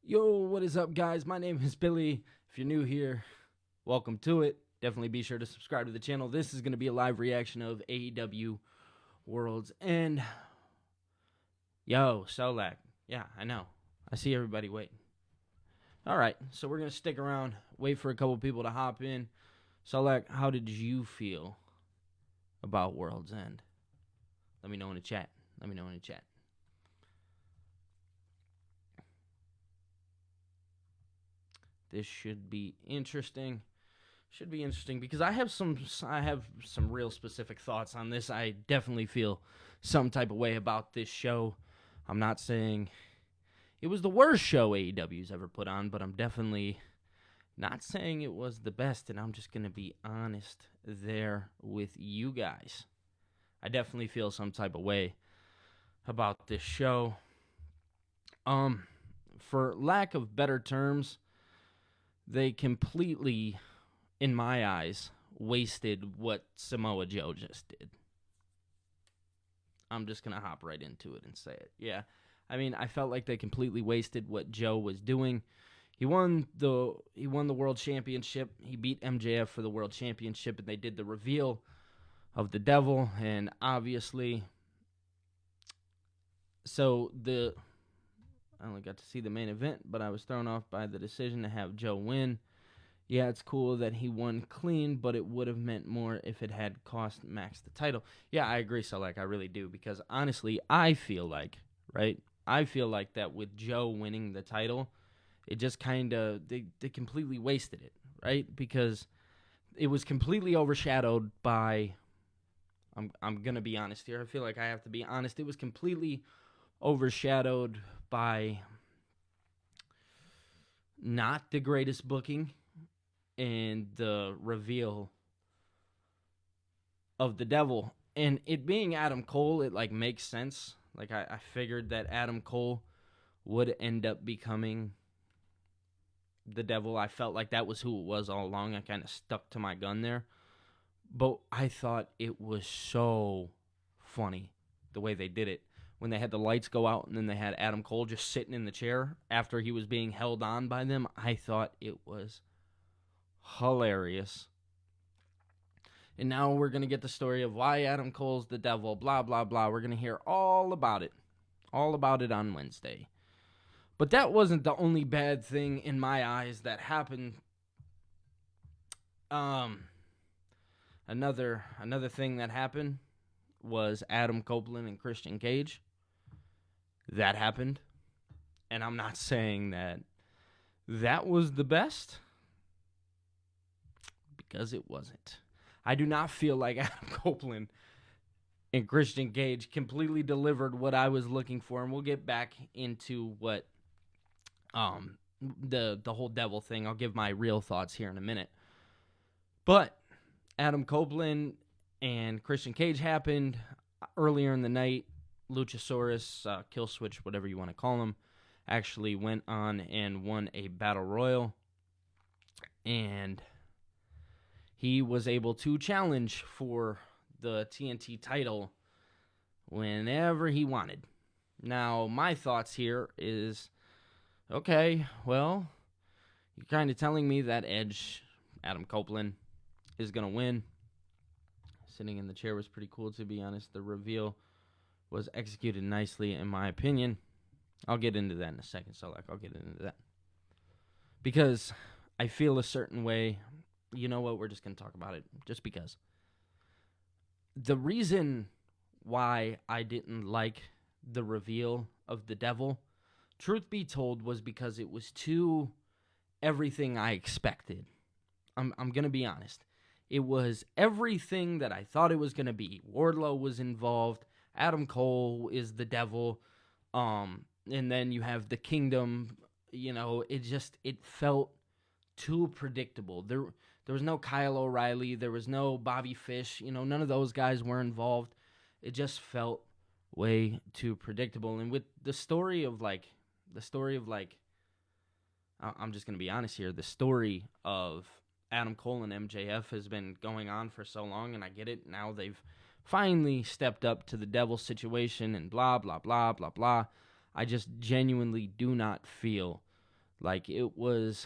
Yo, what is up, guys? My name is Billy. If you're new here, welcome to it. Definitely be sure to subscribe to the channel. This is going to be a live reaction of AEW World's End. Yo, Solak. Yeah, I know. I see everybody waiting. All right, so we're going to stick around, wait for a couple people to hop in. Solak, how did you feel about World's End? Let me know in the chat. This should be interesting. Because I have some real specific thoughts on this. I definitely feel some type of way about this show. I'm not saying it was the worst show AEW's ever put on, but I'm definitely not saying it was the best, and I'm just going to be honest there with you guys. I definitely feel some type of way about this show. For lack of better terms, they completely, in my eyes, wasted what Samoa Joe just did. I'm just going to hop right into it and say it. Yeah, I mean, I felt like they completely wasted what Joe was doing. He won the World Championship. He beat MJF for the World Championship, and they did the reveal of the Devil, and obviously, I only got to see the main event, but I was thrown off by the decision to have Joe win. Yeah, it's cool that he won clean, but it would have meant more if it had cost Max the title. Yeah, I agree, Selec. I really do, because honestly, I feel like that with Joe winning the title, it just kind of, they completely wasted it, right? Because it was completely overshadowed by, I'm going to be honest here. I feel like I have to be honest. It was completely overshadowed by not the greatest booking and the reveal of the Devil. And it being Adam Cole, it like makes sense. Like I figured that Adam Cole would end up becoming the Devil. I felt like that was who it was all along. I kind of stuck to my gun there. But I thought it was so funny the way they did it. When they had the lights go out and then they had Adam Cole just sitting in the chair after he was being held on by them, I thought it was hilarious. And now we're going to get the story of why Adam Cole's the Devil, blah, blah, blah. We're going to hear all about it on Wednesday. But that wasn't the only bad thing in my eyes that happened. Another thing that happened was Adam Copeland and Christian Cage. That happened. And I'm not saying that was the best, because it wasn't. I do not feel like Adam Copeland and Christian Cage completely delivered what I was looking for, and we'll get back into what the whole Devil thing. I'll give my real thoughts here in a minute. But Adam Copeland and Christian Cage happened earlier in the night. Luchasaurus, Killswitch, whatever you want to call him, actually went on and won a battle royal. And he was able to challenge for the TNT title whenever he wanted. Now, my thoughts here is, okay, well, you're kind of telling me that Edge, Adam Copeland, is going to win. Sitting in the chair was pretty cool, to be honest. The reveal was executed nicely, in my opinion. I'll get into that in a second, I'll get into that. Because I feel a certain way. You know what? We're just going to talk about it just because. The reason why I didn't like the reveal of the Devil, truth be told, was because it was too everything I expected. I'm going to be honest. It was everything that I thought it was going to be. Wardlow was involved. Adam Cole is the Devil. And then you have the Kingdom. You know, it felt too predictable. There was no Kyle O'Reilly. There was no Bobby Fish. You know, none of those guys were involved. It just felt way too predictable. And with the story of I'm just going to be honest here. The story of Adam Cole and MJF has been going on for so long, and I get it. Now they've finally stepped up to the Devil situation and blah, blah, blah, blah, blah. I just genuinely do not feel Like, it was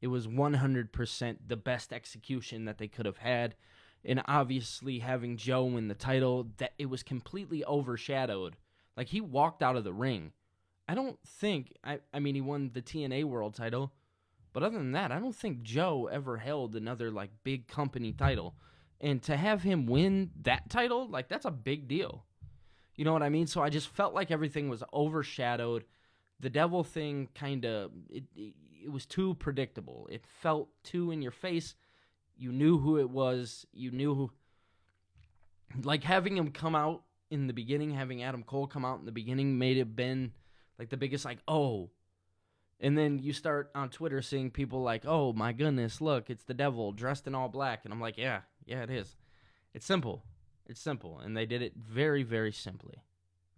100% the best execution that they could have had. And obviously having Joe win the title, that it was completely overshadowed. Like, he walked out of the ring. I don't think, I mean, he won the TNA World title, but other than that, I don't think Joe ever held another, like, big company title. And to have him win that title, like, that's a big deal. You know what I mean? So I just felt like everything was overshadowed. The devil thing kind of, it was too predictable. It felt too in your face. You knew who it was. You knew who. Like, having him come out in the beginning, having Adam Cole come out in the beginning made it been, like, the biggest, like, oh. And then you start on Twitter seeing people like, oh, my goodness, look, it's the devil dressed in all black. And I'm like, yeah, it is. It's simple. It's simple. And they did it very, very simply.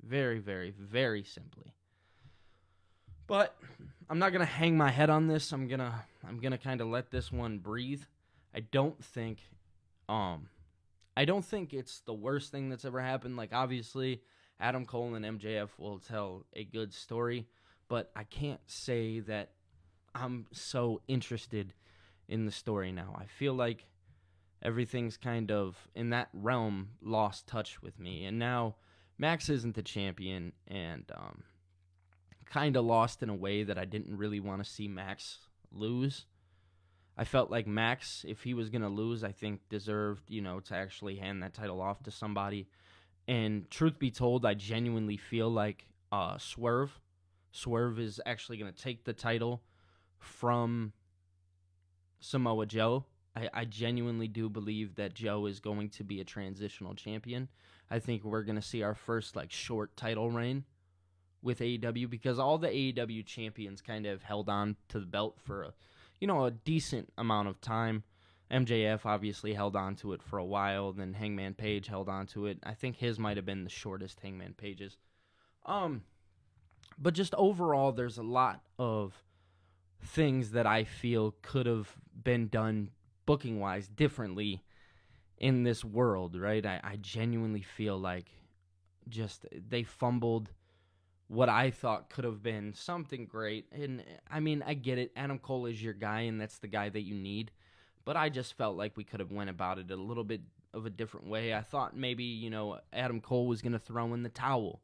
Very, very, very simply. But I'm not going to hang my head on this. I'm gonna kind of let this one breathe. I don't think it's the worst thing that's ever happened. Like, obviously, Adam Cole and MJF will tell a good story, but I can't say that I'm so interested in the story now. I feel like everything's kind of, in that realm, lost touch with me. And now Max isn't the champion, and kind of lost in a way that I didn't really want to see Max lose. I felt like Max, if he was going to lose, I think deserved, to actually hand that title off to somebody. And truth be told, I genuinely feel like Swerve is actually going to take the title from Samoa Joe. I genuinely do believe that Joe is going to be a transitional champion. I think we're going to see our first, like, short title reign with AEW, because all the AEW champions kind of held on to the belt for a decent amount of time. MJF obviously held on to it for a while, then Hangman Page held on to it. I think his might have been the shortest, Hangman Page's. But just overall, there's a lot of things that I feel could have been done booking-wise differently in this world, right? I genuinely feel like just they fumbled what I thought could have been something great. And, I mean, I get it. Adam Cole is your guy, and that's the guy that you need. But I just felt like we could have went about it a little bit of a different way. I thought maybe, Adam Cole was going to throw in the towel,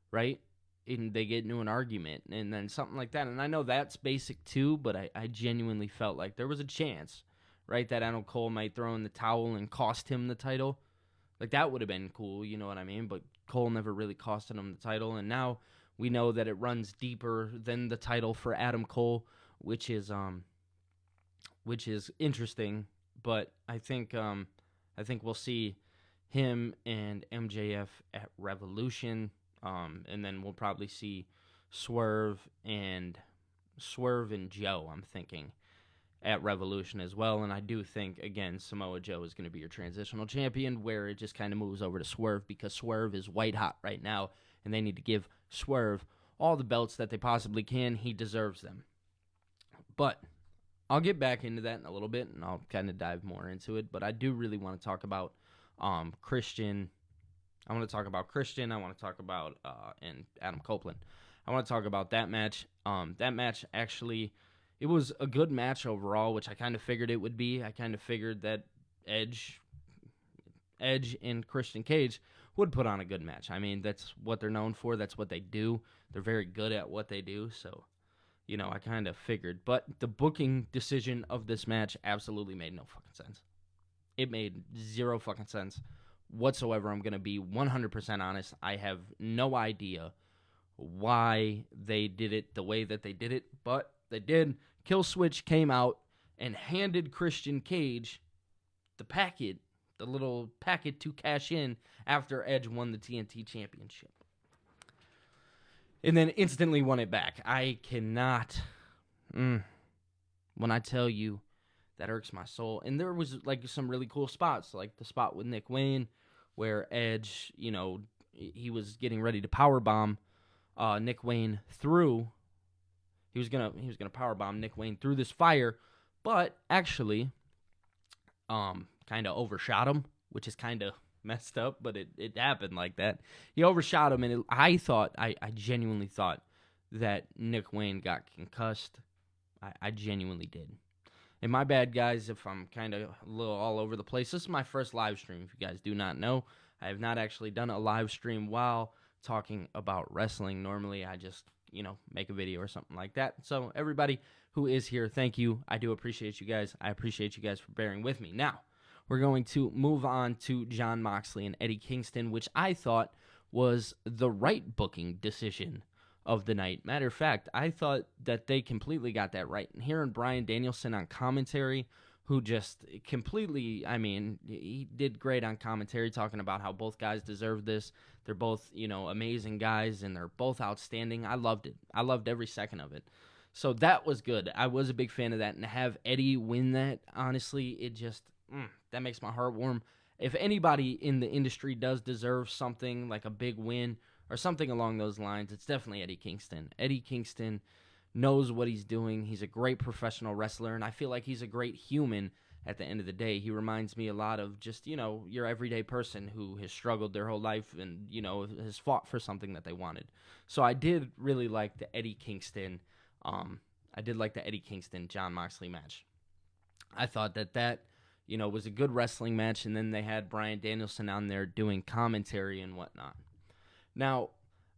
right? And they get into an argument, and then something like that. And I know that's basic too, but I genuinely felt like there was a chance, right, that Adam Cole might throw in the towel and cost him the title. Like, that would have been cool, you know what I mean? But Cole never really costed him the title, and now we know that it runs deeper than the title for Adam Cole, which is interesting. But I think we'll see him and MJF at Revolution, and then we'll probably see Swerve and Joe, I'm thinking, at Revolution as well. And I do think, again, Samoa Joe is going to be your transitional champion, where it just kind of moves over to Swerve, because Swerve is white hot right now, and they need to give Swerve all the belts that they possibly can. He deserves them. But I'll get back into that in a little bit, and I'll kind of dive more into it. But I do really want to talk about Christian. I want to talk about Christian. I want to talk about and Adam Copeland. I want to talk about that match. That match, actually, it was a good match overall, which I kind of figured it would be. I kind of figured that Edge and Christian Cage would put on a good match. I mean, that's what they're known for. That's what they do. They're very good at what they do. So, I kind of figured. But the booking decision of this match absolutely made no fucking sense. It made zero fucking sense whatsoever. I'm going to be 100% honest. I have no idea why they did it the way that they did it, but they did. Killswitch came out and handed Christian Cage the little packet to cash in after Edge won the TNT Championship. And then instantly won it back. I cannot, when I tell you, that irks my soul. And there was, like, some really cool spots, like the spot with Nick Wayne, where Edge, he was getting ready to powerbomb Nick Wayne through. He was gonna powerbomb Nick Wayne through this fire, but actually, kind of overshot him, which is kind of messed up, but it happened like that. He overshot him, and I genuinely thought that Nick Wayne got concussed. I genuinely did. And my bad, guys, if I'm kind of a little all over the place. This is my first live stream. If you guys do not know, I have not actually done a live stream while talking about wrestling. Normally, I just, make a video or something like that. So everybody who is here, thank you. I do appreciate you guys. I appreciate you guys for bearing with me. Now, we're going to move on to Jon Moxley and Eddie Kingston, which I thought was the right booking decision of the night. Matter of fact, I thought that they completely got that right. And hearing Bryan Danielson on commentary, who just completely, he did great on commentary, talking about how both guys deserve this. They're both, amazing guys, and they're both outstanding. I loved it. I loved every second of it. So that was good. I was a big fan of that. And to have Eddie win that, honestly, it just, that makes my heart warm. If anybody in the industry does deserve something like a big win or something along those lines, it's definitely Eddie Kingston. Eddie Kingston knows what he's doing. He's a great professional wrestler, and I feel like he's a great human at the end of the day. He reminds me a lot of just, your everyday person who has struggled their whole life and, has fought for something that they wanted. So I did really like the Eddie Kingston, Jon Moxley match. I thought that was a good wrestling match, and then they had Bryan Danielson on there doing commentary and whatnot. Now,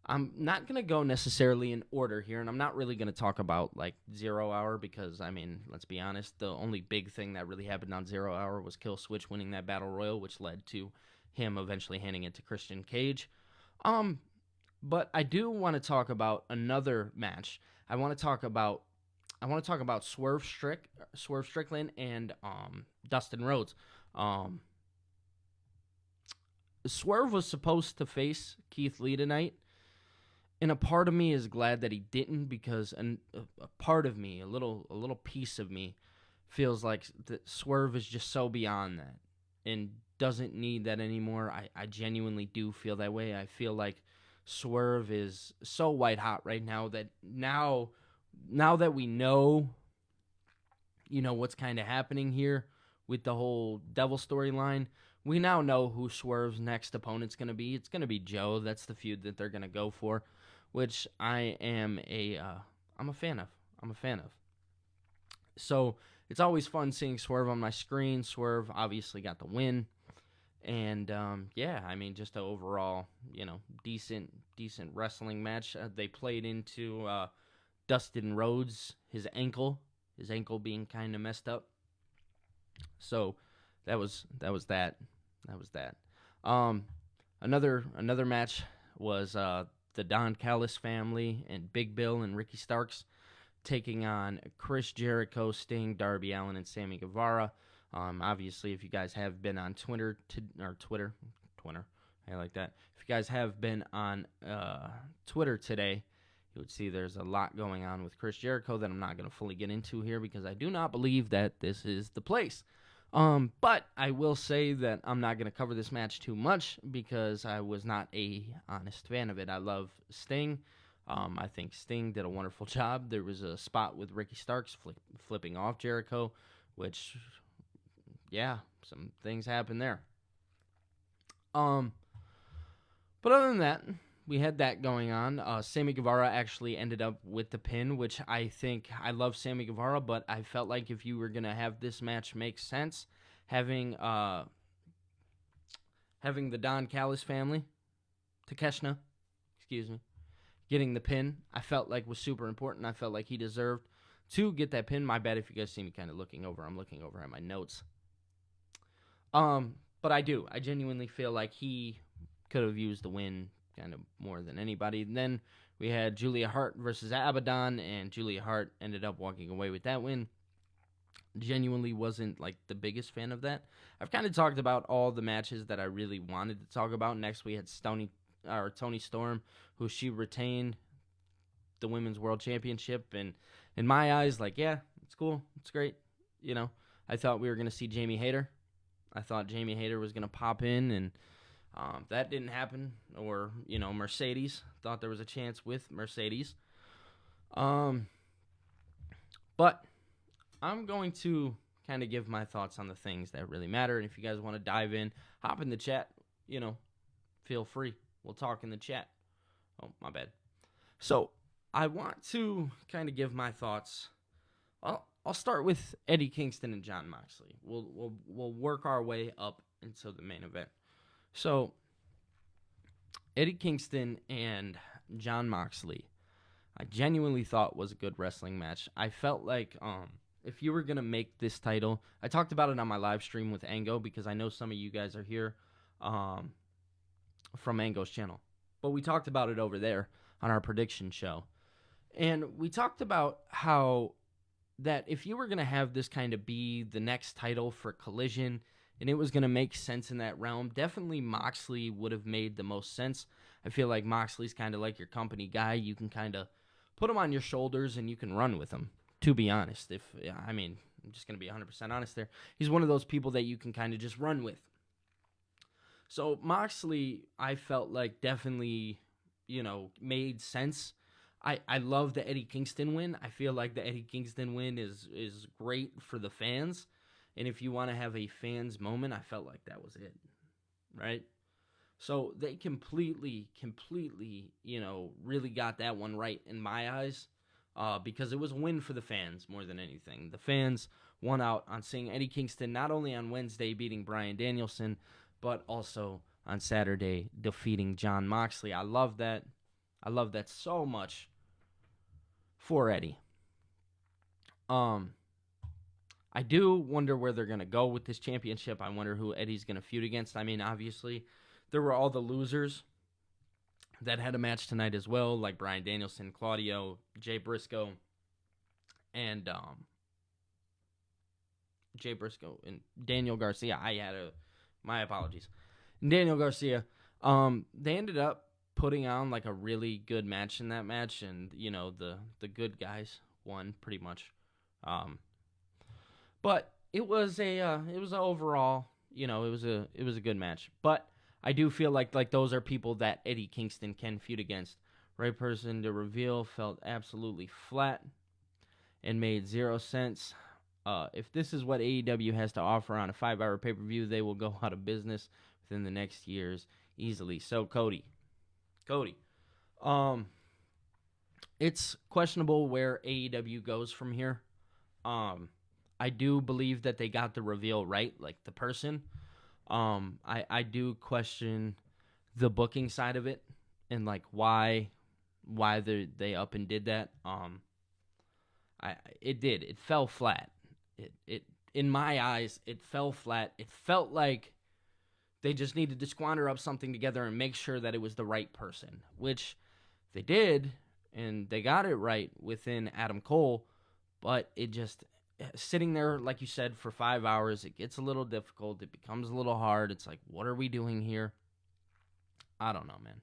I'm not going to go necessarily in order here, and I'm not really going to talk about, 0 Hour because, let's be honest, the only big thing that really happened on 0 Hour was Kill Switch winning that Battle Royal, which led to him eventually handing it to Christian Cage. But I do want to talk about another match. I want to talk about Swerve Strickland and Dustin Rhodes. Swerve was supposed to face Keith Lee tonight, and a part of me is glad that he didn't, because a part of me, a little piece of me, feels like that Swerve is just so beyond that and doesn't need that anymore. I genuinely do feel that way. I feel like Swerve is so white hot right now that now that we know, what's kind of happening here with the whole Devil storyline, we now know who Swerve's next opponent's going to be. It's going to be Joe. That's the feud that they're going to go for, which I'm a fan of. So it's always fun seeing Swerve on my screen. Swerve obviously got the win. And, just an overall, decent wrestling match. They played into Dustin Rhodes, his ankle being kind of messed up. So that was that. Another match was the Don Callis family and Big Bill and Ricky Starks taking on Chris Jericho, Sting, Darby Allin, and Sammy Guevara. Obviously, if you guys have been on Twitter, I like that. If you guys have been on Twitter today, you would see there's a lot going on with Chris Jericho that I'm not going to fully get into here because I do not believe that this is the place. But I will say that I'm not going to cover this match too much because I was not a honest fan of it. I love Sting. I think Sting did a wonderful job. There was a spot with Ricky Starks flipping off Jericho, which, yeah, some things happened there. But other than that, we had that going on. Sammy Guevara actually ended up with the pin, which I love Sammy Guevara, but I felt like if you were going to have this match make sense, having the Don Callis family, Takeshna, getting the pin, I felt like was super important. I felt like he deserved to get that pin. My bad if you guys see me kind of looking over. I'm looking over at my notes. But I genuinely feel like he could have used the win kind of more than anybody. And then we had Julia Hart versus Abaddon, and Julia Hart ended up walking away with that win. Genuinely wasn't the biggest fan of that. I've kind of talked about all the matches that I really wanted to talk about. Next we had Toni Storm, who she retained the Women's World Championship, and in my eyes, yeah, it's cool, it's great. I thought we were going to see Jamie Hayter. I thought Jamie Hayter was going to pop in, and that didn't happen. Or, Mercedes. Thought there was a chance with Mercedes. But I'm going to kind of give my thoughts on the things that really matter. And if you guys want to dive in, hop in the chat, feel free. We'll talk in the chat. Oh, my bad. So, I want to kind of give my thoughts. I'll start with Eddie Kingston and Jon Moxley. We'll work our way up into the main event. So, Eddie Kingston and Jon Moxley, I genuinely thought was a good wrestling match. I felt like if you were going to make this title, I talked about it on my live stream with Ango because I know some of you guys are here from Ango's channel. But we talked about it over there on our prediction show. And we talked about how that if you were going to have this kind of be the next title for Collision and it was going to make sense in that realm, definitely Moxley would have made the most sense. I feel like Moxley's kind of like your company guy. You can kind of put him on your shoulders and you can run with him, to be honest. I'm just going to be 100% honest there. He's one of those people that you can kind of just run with. So Moxley, I felt like definitely, made sense. I love the Eddie Kingston win. I feel like the Eddie Kingston win is great for the fans. And if you want to have a fans moment, I felt like that was it, right? So they completely, really got that one right in my eyes because it was a win for the fans more than anything. The fans won out on seeing Eddie Kingston not only on Wednesday beating Bryan Danielson, but also on Saturday defeating Jon Moxley. I love that. I love that so much for Eddie. I do wonder where they're going to go with this championship. I wonder who Eddie's going to feud against. I mean, obviously, there were all the losers that had a match tonight as well, like Bryan Danielson, Claudio, Jay Briscoe, and Daniel Garcia. My apologies. Daniel Garcia. They ended up putting on like a really good match in that match, and the good guys won pretty much. But it was overall, it was a good match. But I do feel like those are people that Eddie Kingston can feud against. Right person to reveal felt absolutely flat and made 0 sense. If this is what AEW has to offer on a 5-hour pay-per-view, they will go out of business within the next years easily. So Cody, it's questionable where AEW goes from here. I do believe that they got the reveal right, like the person. I do question the booking side of it and like why they up and did that. It fell flat. It in my eyes, it fell flat. It felt like they just needed to squander up something together and make sure that it was the right person, which they did, and they got it right within Adam Cole, but it just, sitting there, like you said, for 5 hours, it gets a little difficult. It becomes a little hard. It's like, what are we doing here? I don't know, man.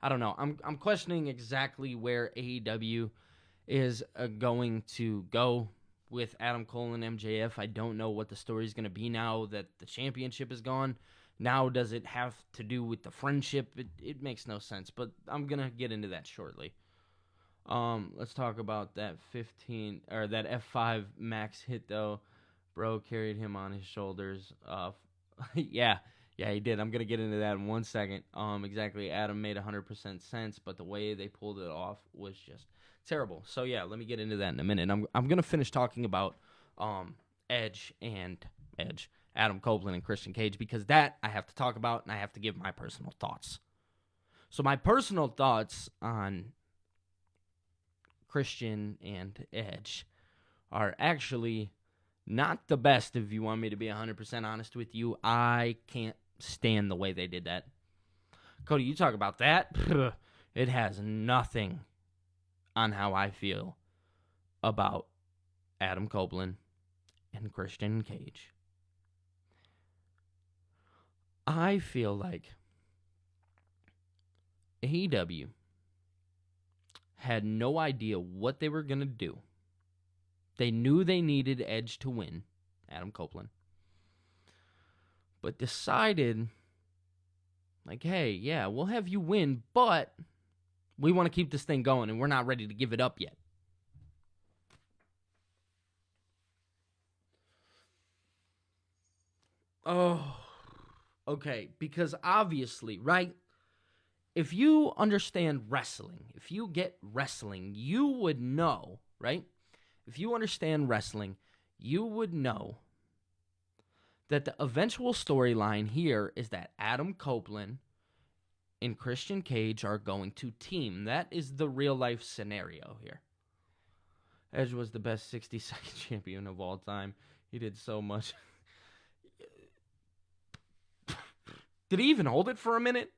I don't know. I'm questioning exactly where AEW is going to go with Adam Cole and MJF. I don't know what the story is going to be now that the championship is gone. Now, does it have to do with the friendship? It makes no sense, but I'm going to get into that shortly. Let's talk about that that F5 Max hit, though. Bro carried him on his shoulders. Yeah, he did. I'm going to get into that in 1 second. Exactly, Adam made 100% sense, but the way they pulled it off was just terrible. So, yeah, let me get into that in a minute. I'm going to finish talking about Edge, Adam Copeland and Christian Cage, because that I have to talk about, and I have to give my personal thoughts. So my personal thoughts on Christian and Edge are actually not the best, if you want me to be 100% honest with you. I can't stand the way they did that. Cody, you talk about that? It has nothing on how I feel about Adam Copeland and Christian Cage. I feel like AEW had no idea what they were going to do. They knew they needed Edge to win, Adam Copeland, but decided, like, hey, yeah, we'll have you win, but we want to keep this thing going, and we're not ready to give it up yet. Oh, okay, because obviously, right, if you understand wrestling, if you get wrestling, you would know, right? If you understand wrestling, you would know that the eventual storyline here is that Adam Copeland and Christian Cage are going to team. That is the real life scenario here. Edge was the best 60-second champion of all time. He did so much. Did he even hold it for a minute?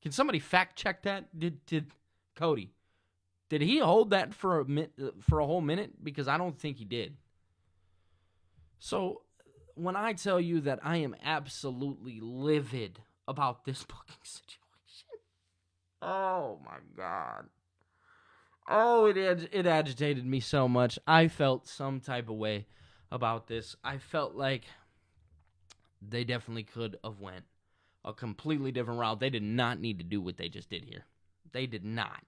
Can somebody fact check that? Did Cody? Did he hold that for a whole minute? Because I don't think he did. So when I tell you that I am absolutely livid about this booking situation, oh my God. Oh, it agitated me so much. I felt some type of way about this. I felt like they definitely could have went a completely different route. They did not need to do what they just did here. They did not.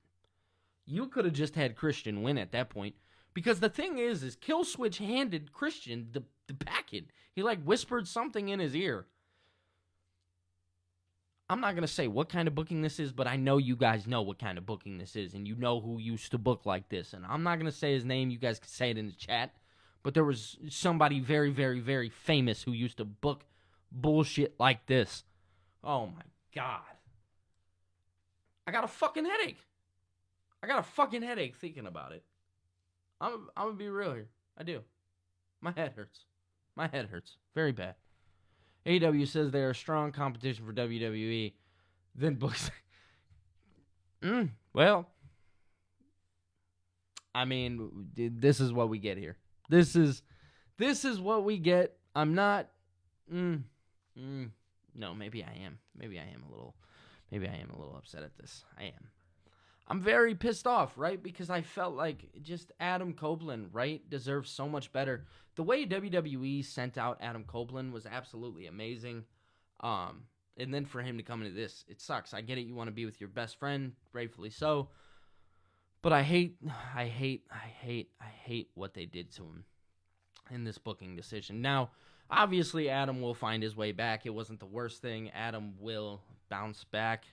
You could have just had Christian win at that point. Because the thing is Killswitch handed Christian the packet. He whispered something in his ear. I'm not going to say what kind of booking this is, but I know you guys know what kind of booking this is, and you know who used to book like this. And I'm not going to say his name. You guys can say it in the chat. But there was somebody very, very, very famous who used to book bullshit like this. Oh, my God. I got a fucking headache. I got a fucking headache thinking about it. I'm going to be real here. I do. My head hurts. My head hurts. Very bad. AEW says they are a strong competition for WWE. Then books. Well, I mean, this is what we get here. This is what we get. I'm not. No, maybe I am. Maybe I am a little upset at this. I am. I'm very pissed off, right? Because I felt like just Adam Copeland, right, deserves so much better. The way WWE sent out Adam Copeland was absolutely amazing. And then for him to come into this, it sucks. I get it. You want to be with your best friend, rightfully so. But I hate what they did to him in this booking decision. Now, obviously, Adam will find his way back. It wasn't the worst thing. Adam will bounce back.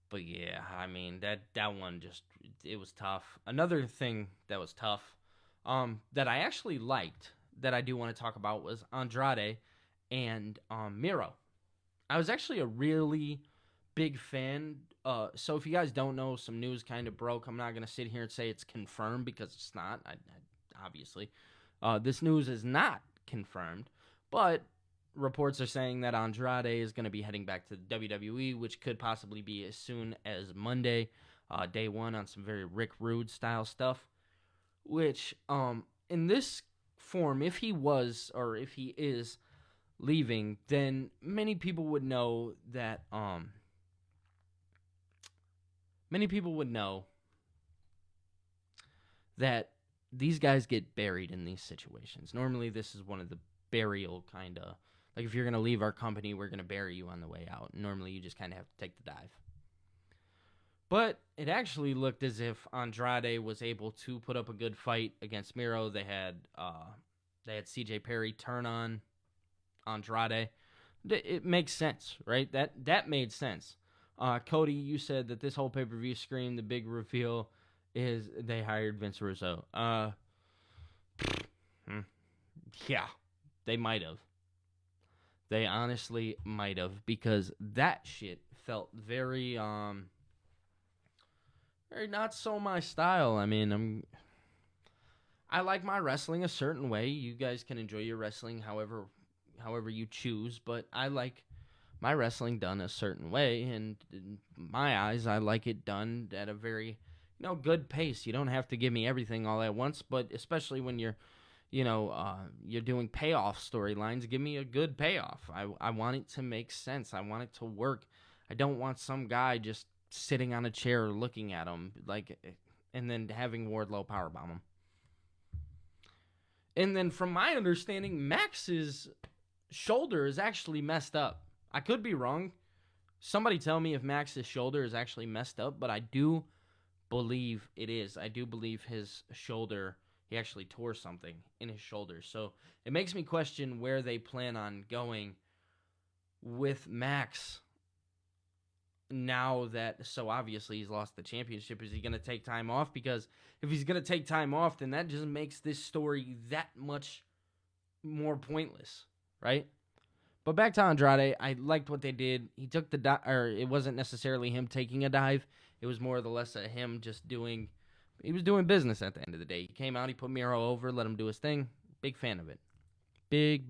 But yeah, I mean, that one just, it was tough. Another thing that was tough, that I actually liked, that I do want to talk about, was Andrade and Miro. I was actually a really big fan. So if you guys don't know, some news kind of broke. I'm not going to sit here and say it's confirmed, because it's not, obviously. This news is not confirmed, but reports are saying that Andrade is going to be heading back to WWE, which could possibly be as soon as Monday, day one, on some very Rick Rude style stuff. Which, in this form, if he is leaving, then many people would know that, these guys get buried in these situations. Normally, this is one of the burial kind of, like, if you're going to leave our company, we're going to bury you on the way out. Normally, you just kind of have to take the dive. But it actually looked as if Andrade was able to put up a good fight against Miro. They had CJ Perry turn on Andrade. It makes sense, right? That made sense. Cody, you said that this whole pay-per-view screamed the big reveal is they hired Vince Russo. Yeah, they might have. They honestly might have, because that shit felt very not so my style. I mean, I like my wrestling a certain way. You guys can enjoy your wrestling however you choose, but I like my wrestling done a certain way, and in my eyes, I like it done at a very, good pace. You don't have to give me everything all at once, but especially when you're doing payoff storylines, give me a good payoff. I want it to make sense. I want it to work. I don't want some guy just sitting on a chair looking at him, and then having Wardlow powerbomb him. And then from my understanding, Max's shoulder is actually messed up. I could be wrong. Somebody tell me if Max's shoulder is actually messed up, but I do believe it is. I do believe his shoulder He actually tore something in his shoulder. So it makes me question where they plan on going with Max now that, so obviously he's lost the championship. Is he going to take time off? Because if he's going to take time off, then that just makes this story that much more pointless, right? But back to Andrade, I liked what they did. He took the dive, or it wasn't necessarily him taking a dive. It was more or less him just doing, he was doing business at the end of the day. He came out, he put Miro over, let him do his thing. Big fan of it. Big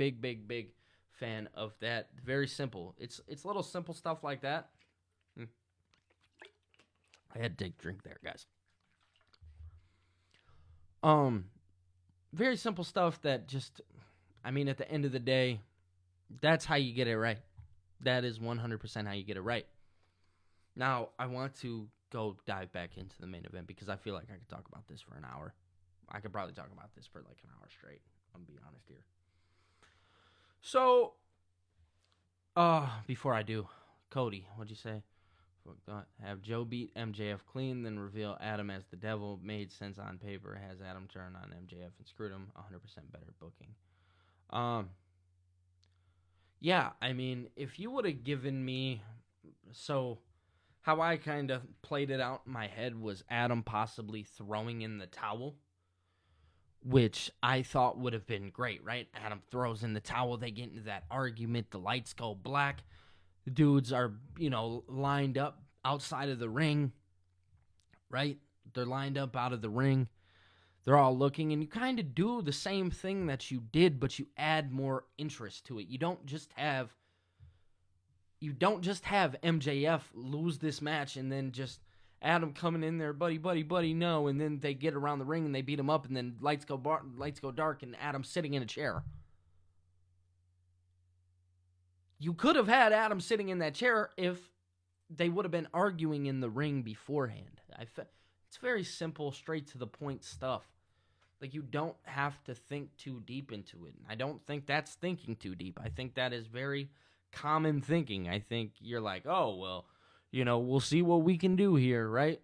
fan of that. Very simple. It's little simple stuff like that. I had to take a drink there, guys. Very simple stuff that just, I mean, at the end of the day, that's how you get it right. That is 100% how you get it right. Now, I want to go dive back into the main event because I feel like I could talk about this for an hour. I could probably talk about this for like an hour straight. I'm going to be honest here. So, before I do, Cody, what'd you say? Have Joe beat MJF clean, then reveal Adam as the devil. Made sense on paper. Has Adam turn on MJF and screwed him. 100% better booking. Yeah, I mean, if you would have given me... So, how I kind of played it out in my head was Adam possibly throwing in the towel, which I thought would have been great, right? Adam throws in the towel. They get into that argument. The lights go black. The dudes are, lined up outside of the ring, right? They're lined up out of the ring. They're all looking, and you kind of do the same thing that you did, but you add more interest to it. You don't just have MJF lose this match and then just Adam coming in there, buddy, no, and then they get around the ring and they beat him up, and then lights go dark, and Adam's sitting in a chair. You could have had Adam sitting in that chair if they would have been arguing in the ring beforehand. It's very simple, straight to the point stuff. Like, you don't have to think too deep into it. I don't think that's thinking too deep. I think that is very common thinking. I think you're like, oh, well, we'll see what we can do here, right?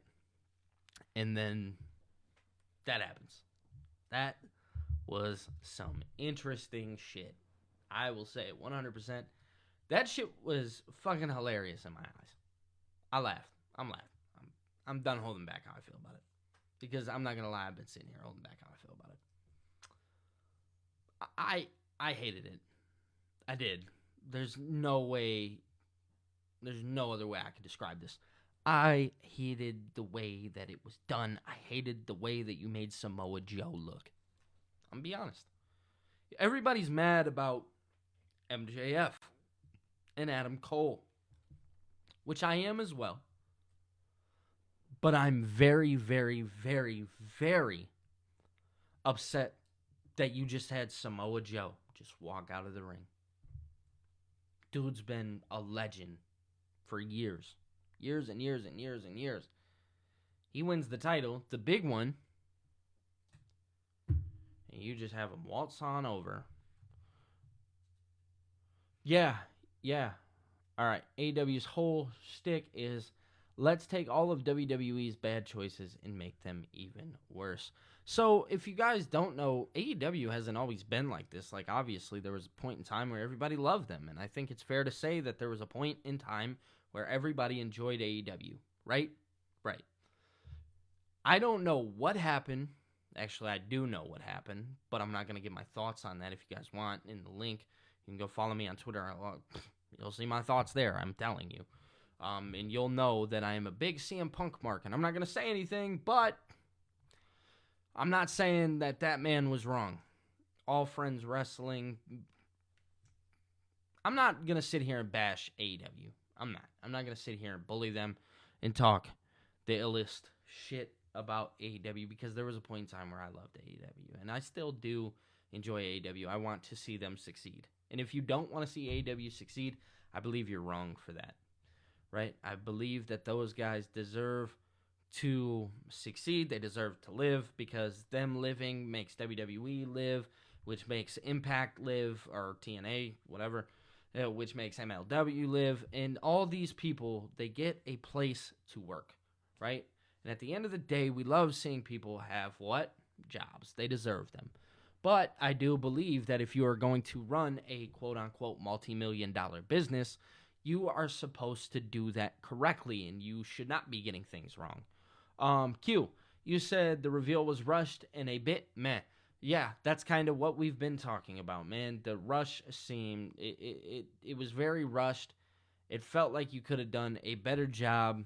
And then that happens. That was some interesting shit. I will say 100%. That shit was fucking hilarious in my eyes. I laughed. I'm laughing. I'm done holding back how I feel about it. Because I'm not going to lie, I've been sitting here holding back how I feel about it. I hated it. I did. There's no other way I could describe this. I hated the way that it was done. I hated the way that you made Samoa Joe look. I'm going to be honest. Everybody's mad about MJF and Adam Cole, which I am as well. But I'm very upset that you just had Samoa Joe just walk out of the ring. Dude's been a legend for years. Years and years and years and years. He wins the title, the big one, and you just have him waltz on over. Yeah. All right, AEW's whole shtick is let's take all of WWE's bad choices and make them even worse. So if you guys don't know, AEW hasn't always been like this. Like, obviously, there was a point in time where everybody loved them, and I think it's fair to say that there was a point in time where everybody enjoyed AEW, right? Right. I don't know what happened. Actually, I do know what happened, but I'm not going to give my thoughts on that. If you guys want, in the link, you can go follow me on Twitter. You'll see my thoughts there, I'm telling you. And you'll know that I am a big CM Punk mark. And I'm not going to say anything, but I'm not saying that man was wrong. All Friends Wrestling. I'm not going to sit here and bash AEW. I'm not. I'm not going to sit here and bully them and talk the illest shit about AEW because there was a point in time where I loved AEW. And I still do enjoy AEW. I want to see them succeed. And if you don't want to see AEW succeed, I believe you're wrong for that. Right? I believe that those guys deserve to succeed. They deserve to live because them living makes WWE live, which makes Impact live, or TNA, whatever, which makes MLW live. And all these people, they get a place to work, right? And at the end of the day, we love seeing people have what? jobs. They deserve them. But I do believe that if you are going to run a quote-unquote multi-million-dollar business, you are supposed to do that correctly, and you should not be getting things wrong. Q, you said the reveal was rushed and a bit meh. Yeah, that's kind of what we've been talking about, man. The rush seemed, it was very rushed. It felt like you could have done a better job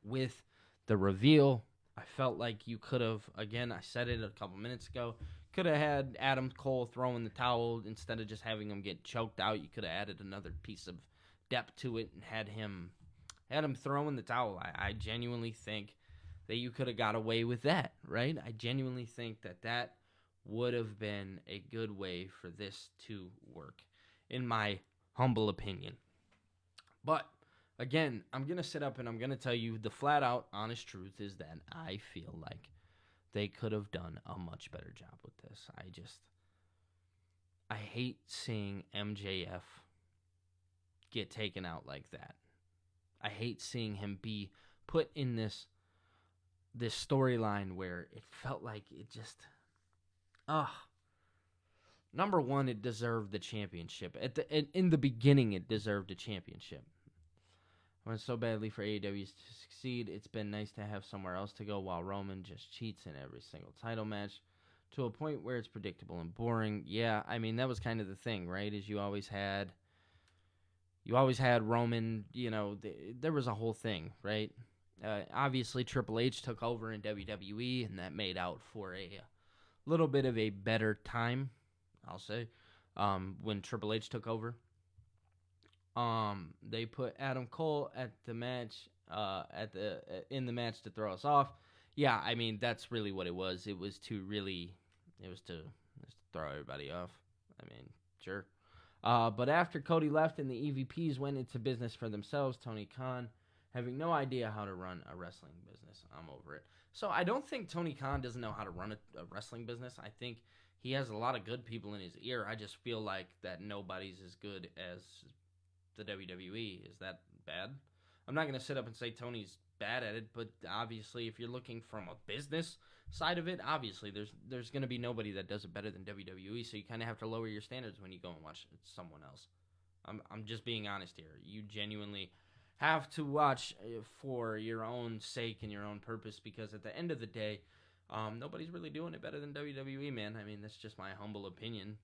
with the reveal. I felt like you could have, again, I said it a couple minutes ago, could have had Adam Cole throw in the towel instead of just having him get choked out. You could have added another piece of depth to it and had him throw in the towel. I genuinely think that you could have got away with that, right? I genuinely think that would have been a good way for this to work, in my humble opinion. But again, I'm going to sit up and I'm going to tell you the flat out honest truth is that I feel like they could have done a much better job with this. I hate seeing MJF get taken out like that. I hate seeing him be put in this storyline where it felt like it just, number one, it deserved the championship. In the beginning, it deserved a championship. I want so badly for AEW to succeed. It's been nice to have somewhere else to go while Roman just cheats in every single title match to a point where it's predictable and boring. Yeah, I mean, that was kind of the thing, right? Is you always had Roman, there was a whole thing, right? Obviously, Triple H took over in WWE, and that made out for a little bit of a better time, I'll say, when Triple H took over. They put Adam Cole at the match, in the match to throw us off. Yeah, I mean, that's really what it was. It was to throw everybody off. I mean, sure. But after Cody left and the EVPs went into business for themselves, Tony Khan, having no idea how to run a wrestling business. I'm over it. So I don't think Tony Khan doesn't know how to run a wrestling business. I think he has a lot of good people in his ear. I just feel like that nobody's as good as the WWE. Is that bad? I'm not going to sit up and say Tony's bad at it, but obviously if you're looking from a business side of it, obviously there's going to be nobody that does it better than WWE, so you kind of have to lower your standards when you go and watch someone else. I'm just being honest here. You genuinely have to watch for your own sake and your own purpose, because at the end of the day, nobody's really doing it better than WWE, man. I mean, that's just my humble opinion.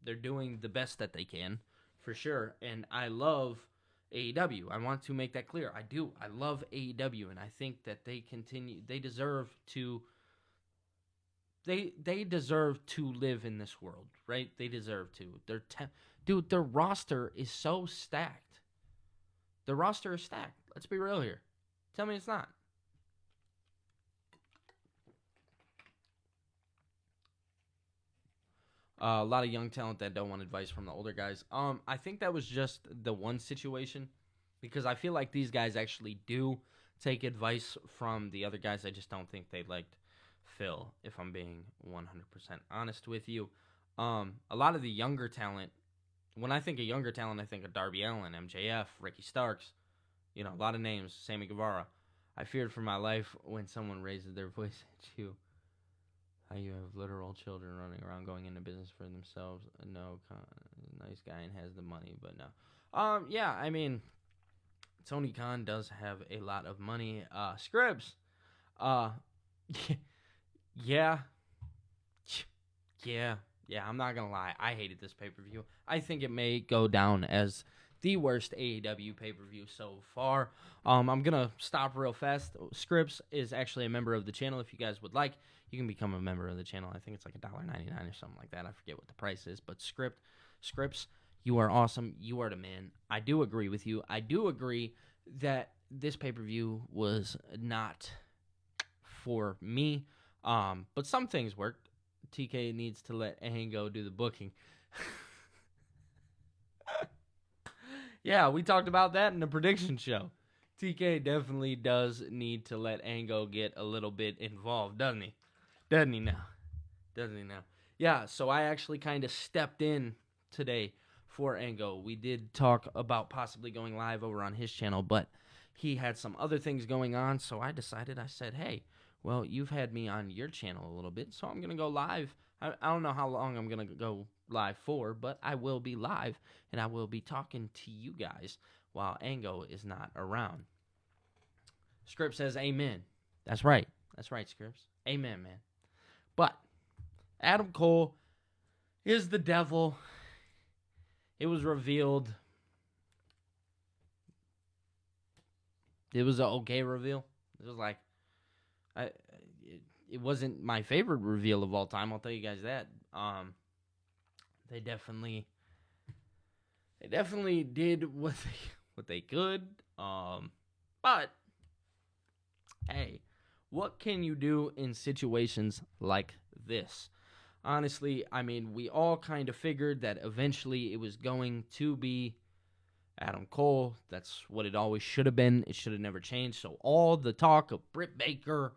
They're doing the best that they can, for sure, and I love AEW. I want to make that clear. I do. I love AEW, and I think that they deserve to live in this world, right? They deserve to. Dude, their roster is so stacked. The roster is stacked. Let's be real here. Tell me it's not. A lot of young talent that don't want advice from the older guys. I think that was just the one situation, because I feel like these guys actually do take advice from the other guys. I just don't think they liked Phil, if I'm being 100% honest with you. A lot of the younger talent, when I think of younger talent, I think of Darby Allin, MJF, Ricky Starks, a lot of names, Sammy Guevara. I feared for my life when someone raises their voice at you. How you have literal children running around going into business for themselves. No, nice guy and has the money, but no. Yeah, I mean, Tony Khan does have a lot of money. Scripps. Yeah, I'm not going to lie. I hated this pay-per-view. I think it may go down as the worst AEW pay-per-view so far. I'm going to stop real fast. Scripps is actually a member of the channel. If you guys would like, you can become a member of the channel. I think it's like $1.99 or something like that. I forget what the price is. But Scripps, you are awesome. You are the man. I do agree with you. I do agree that this pay-per-view was not for me. But some things worked. TK needs to let Ango do the booking. Yeah, we talked about that in the prediction show. TK definitely does need to let Ango get a little bit involved, doesn't he? Doesn't he now? Yeah, so I actually kind of stepped in today for Ango. We did talk about possibly going live over on his channel, but he had some other things going on, so I said, hey, Well, you've had me on your channel a little bit, so I'm going to go live. I don't know how long I'm going to go live for, but I will be live, and I will be talking to you guys while Ango is not around. Script says amen. That's right. That's right, Scripts. Amen, man. But Adam Cole is the devil. It was revealed. It was an okay reveal. It was like, it wasn't my favorite reveal of all time. I'll tell you guys that. They definitely did what they could. But hey, what can you do in situations like this? Honestly, I mean, we all kind of figured that eventually it was going to be Adam Cole. That's what it always should have been. It should have never changed. So all the talk of Britt Baker,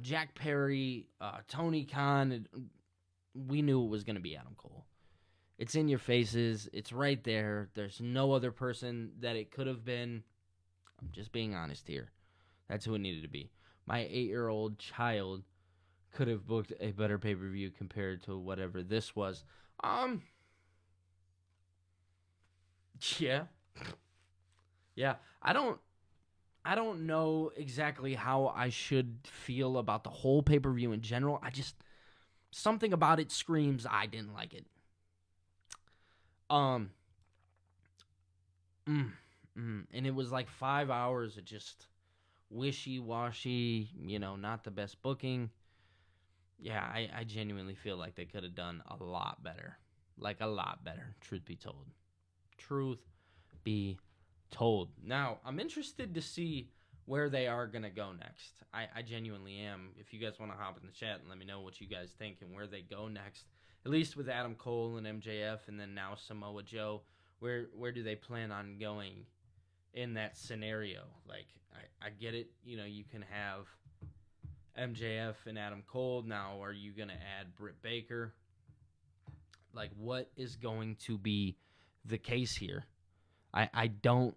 Jack Perry, Tony Khan, we knew it was going to be Adam Cole. It's in your faces. It's right there. There's no other person that it could have been. I'm just being honest here. That's who it needed to be. My 8-year-old child could have booked a better pay-per-view compared to whatever this was. Yeah. Yeah. I don't know exactly how I should feel about the whole pay-per-view in general. Something about it screams I didn't like it. And it was like 5 hours of just wishy-washy, not the best booking. Yeah, I genuinely feel like they could have done a lot better. Like, a lot better, truth be told. Truth be told. Now, I'm interested to see where they are going to go next. I genuinely am. If you guys want to hop in the chat and let me know what you guys think and where they go next, at least with Adam Cole and MJF and then now Samoa Joe, where do they plan on going in that scenario? Like, I get it. You can have MJF and Adam Cole. Now, are you going to add Britt Baker? Like, what is going to be the case here? I don't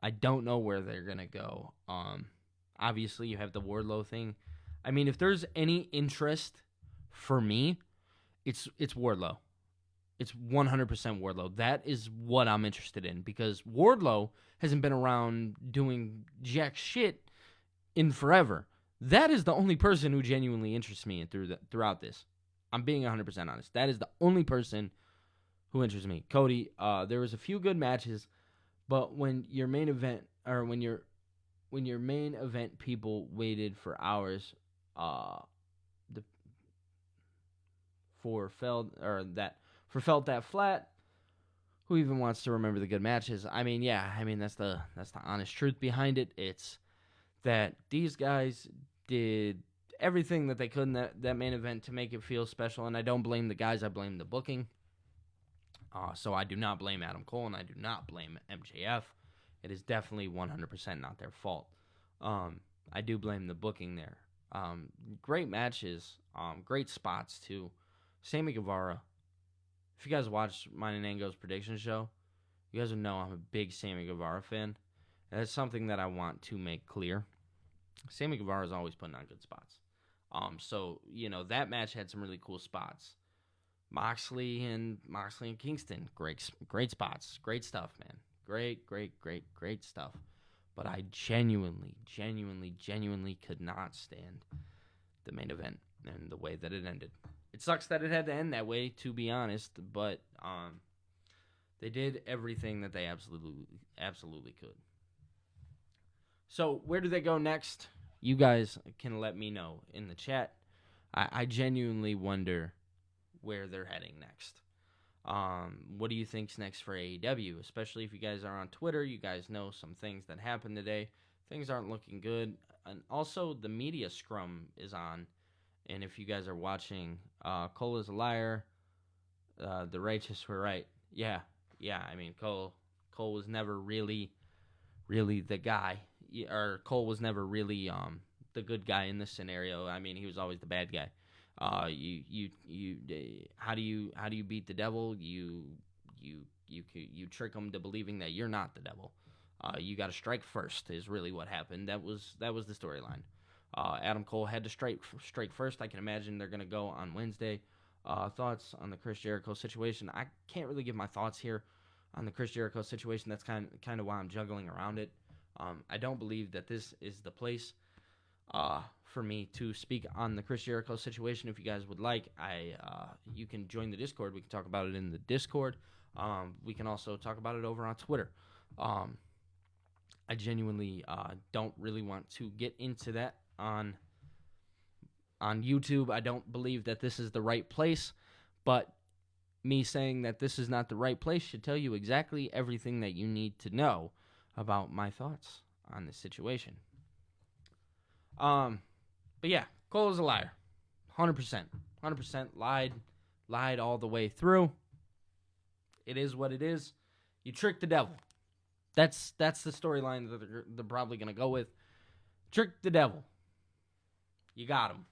know where they're going to go. Obviously, you have the Wardlow thing. I mean, if there's any interest for me, it's Wardlow. It's 100% Wardlow. That is what I'm interested in because Wardlow hasn't been around doing jack shit in forever. That is the only person who genuinely interests me throughout this. I'm being 100% honest. That is the only person who interests me. Cody, there was a few good matches, but when your main event people waited for hours, felt that flat. Who even wants to remember the good matches? I mean, yeah. I mean, that's the honest truth behind it. It's that these guys did everything that they could in that main event to make it feel special, and I don't blame the guys. I blame the booking. So I do not blame Adam Cole, and I do not blame MJF. It is definitely 100% not their fault. I do blame the booking there. Great matches, great spots too. Sammy Guevara. If you guys watch mine and Ango's prediction show, you guys would know I'm a big Sammy Guevara fan. And that's something that I want to make clear. Sammy Guevara is always putting on good spots. So that match had some really cool spots. Moxley and Kingston, great spots, great stuff, man. Great stuff. But I genuinely could not stand the main event and the way that it ended. It sucks that it had to end that way, to be honest, but they did everything that they absolutely could. So where do they go next? You guys can let me know in the chat. I genuinely wonder where they're heading next. What do you think's next for AEW? Especially if you guys are on Twitter, you guys know some things that happened today. Things aren't looking good. And also, the media scrum is on. And if you guys are watching, Cole is a liar. The righteous were right. Yeah. I mean, Cole was never really the guy. Or Cole was never really the good guy in this scenario. I mean, he was always the bad guy. How do you beat the devil? You trick them to believing that you're not the devil. You got to strike first is really what happened. That was the storyline. Adam Cole had to strike first. I can imagine they're going to go on Wednesday. Thoughts on the Chris Jericho situation? I can't really give my thoughts here on the Chris Jericho situation. That's kind of why I'm juggling around it. I don't believe that this is the place for me to speak on the Chris Jericho situation. If you guys would like, you can join the Discord. We can talk about it in the Discord. We can also talk about it over on Twitter. I genuinely don't really want to get into that on YouTube. I don't believe that this is the right place, but me saying that this is not the right place should tell you exactly everything that you need to know about my thoughts on this situation. But yeah, Cole is a liar. 100%. 100% lied all the way through. It is what it is. You tricked the devil. That's the storyline that they're probably going to go with. Trick the devil. You got him.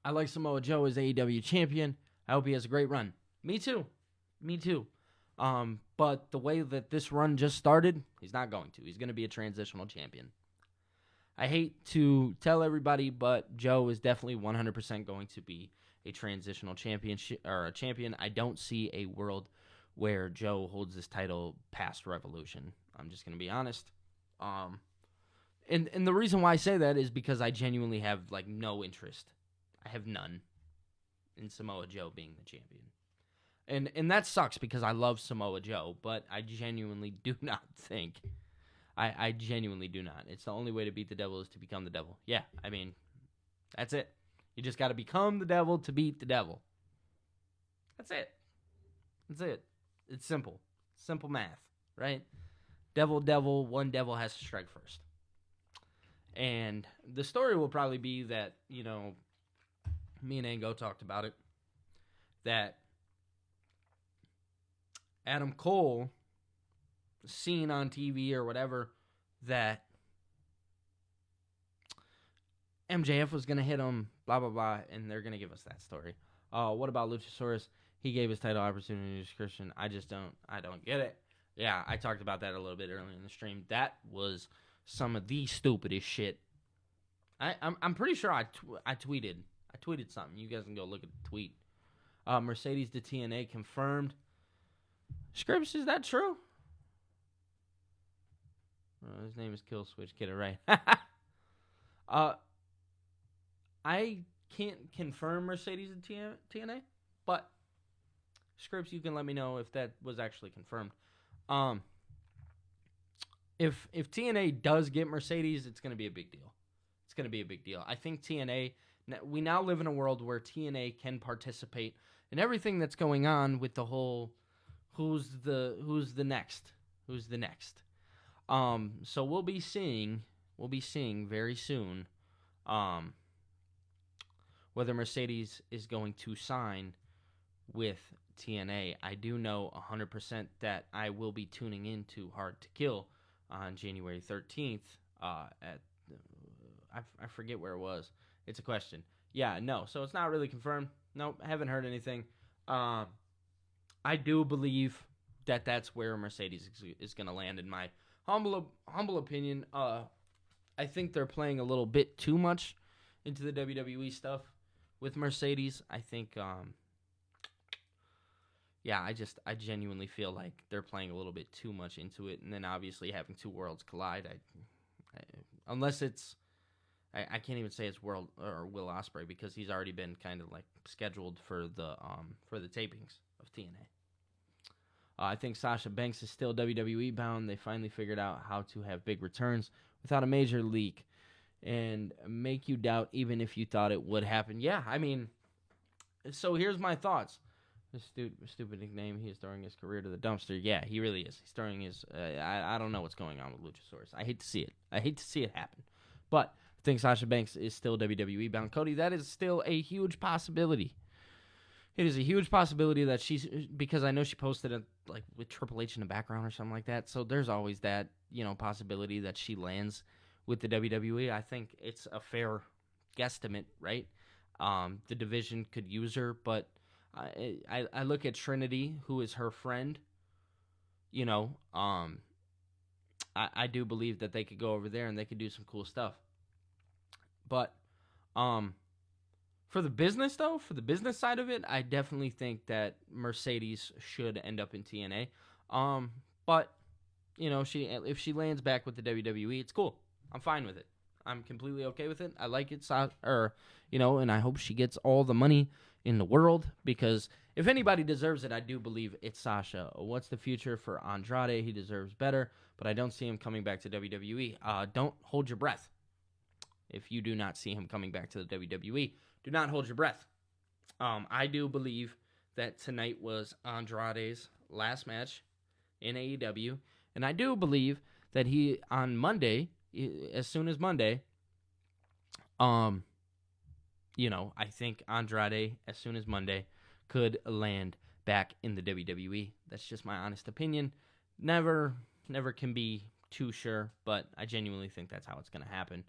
I like Samoa Joe as AEW champion. I hope he has a great run. Me too. But the way that this run just started, he's not going to. He's going to be a transitional champion. I hate to tell everybody, but Joe is definitely 100% going to be a transitional champion. I don't see a world where Joe holds this title past Revolution. I'm just going to be honest. And the reason why I say that is because I genuinely have no interest. I have none in Samoa Joe being the champion. And that sucks because I love Samoa Joe, but I genuinely do not think. I genuinely do not. It's the only way to beat the devil is to become the devil. Yeah, I mean, that's it. You just got to become the devil to beat the devil. That's it. It's simple. Simple math, right? Devil, one devil has to strike first. And the story will probably be that, me and Ango talked about it, that Adam Cole seen on TV or whatever that MJF was going to hit him, blah, blah, blah, and they're going to give us that story. What about Luchasaurus? He gave his title opportunity to Christian. I don't get it. Yeah, I talked about that a little bit earlier in the stream. That was some of the stupidest shit. I'm pretty sure I tweeted something. You guys can go look at the tweet. Mercedes to TNA confirmed. Scripps, is that true? His name is Killswitch. Get it right. I can't confirm Mercedes to TNA, but Scripps, you can let me know if that was actually confirmed. If TNA does get Mercedes, it's going to be a big deal. It's going to be a big deal. I think TNA, we now live in a world where TNA can participate in everything that's going on with the whole who's the next. So we'll be seeing very soon whether Mercedes is going to sign with TNA. I do know 100% that I will be tuning into Hard to Kill on January 13th at I forget where it was. It's a question. Yeah, no. So it's not really confirmed. Nope, I haven't heard anything. I do believe that that's where Mercedes is going to land in my humble opinion. I think they're playing a little bit too much into the WWE stuff with Mercedes. I think I genuinely feel like they're playing a little bit too much into it, and then obviously having two worlds collide. Unless it's, I can't even say it's Will Ospreay because he's already been kind of scheduled for the tapings of TNA. I think Sasha Banks is still WWE bound. They finally figured out how to have big returns without a major leak and make you doubt even if you thought it would happen. Yeah, I mean, so here's my thoughts. This stupid nickname, he is throwing his career to the dumpster. Yeah, he really is. He's throwing his... I don't know what's going on with Luchasaurus. I hate to see it happen. But I think Sasha Banks is still WWE bound. Cody, that is still a huge possibility. It is a huge possibility that she's... Because I know she posted it with Triple H in the background or something like that. So there's always that, possibility that she lands with the WWE. I think it's a fair guesstimate, right? The division could use her, but... I look at Trinity, who is her friend, I do believe that they could go over there and they could do some cool stuff. But for the business, though, for the business side of it, I definitely think that Mercedes should end up in TNA. But, you know, if she lands back with the WWE, it's cool. I'm fine with it. I'm completely okay with it. I like it, and I hope she gets all the money in the world, because if anybody deserves it, I do believe it's Sasha. What's the future for Andrade? He deserves better, but I don't see him coming back to WWE. Don't hold your breath. If you do not see him coming back to the WWE, do not hold your breath. I do believe that tonight was Andrade's last match in AEW, and I do believe that he, on Monday, as soon as Monday, I think Andrade, as soon as Monday, could land back in the WWE. That's just my honest opinion. Never can be too sure, but I genuinely think that's how it's going to happen.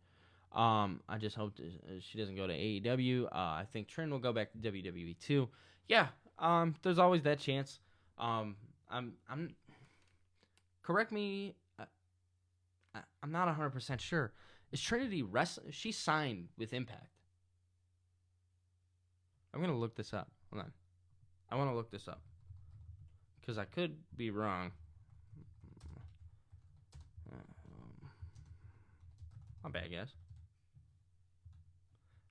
I just hope she doesn't go to AEW. I think Trin will go back to WWE too. Yeah, there's always that chance. Correct me, I'm not 100% sure. Is Trinity she signed with Impact? I'm going to look this up. Hold on. I want to look this up, because I could be wrong. My bad, guys.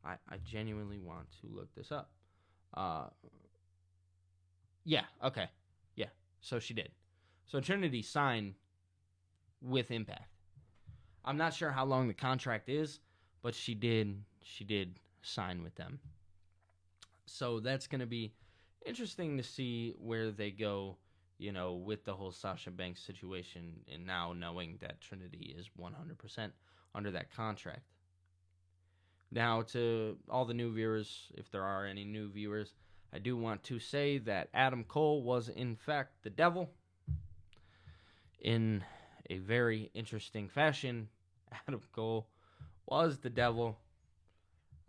I genuinely want to look this up. Yeah, okay. Yeah, so she did. So Trinity signed with Impact. I'm not sure how long the contract is, but she did sign with them. So that's going to be interesting to see where they go, with the whole Sasha Banks situation, and now knowing that Trinity is 100% under that contract. Now, to all the new viewers, if there are any new viewers, I do want to say that Adam Cole was, in fact, the devil. In a very interesting fashion, Adam Cole was the devil.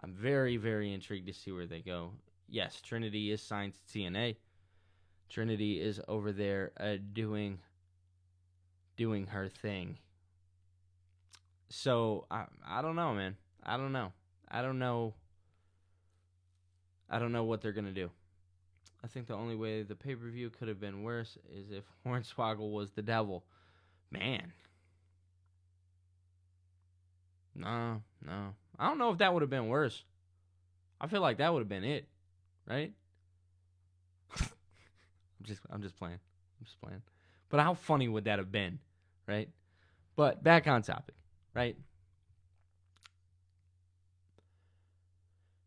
I'm very, very intrigued to see where they go. Yes, Trinity is signed to TNA. Trinity is over there doing her thing. So, I don't know, man. I don't know what they're going to do. I think the only way the pay-per-view could have been worse is if Hornswoggle was the devil. Man. No. I don't know if that would have been worse. I feel like that would have been it, right? I'm just playing. But how funny would that have been, right? But back on topic, right?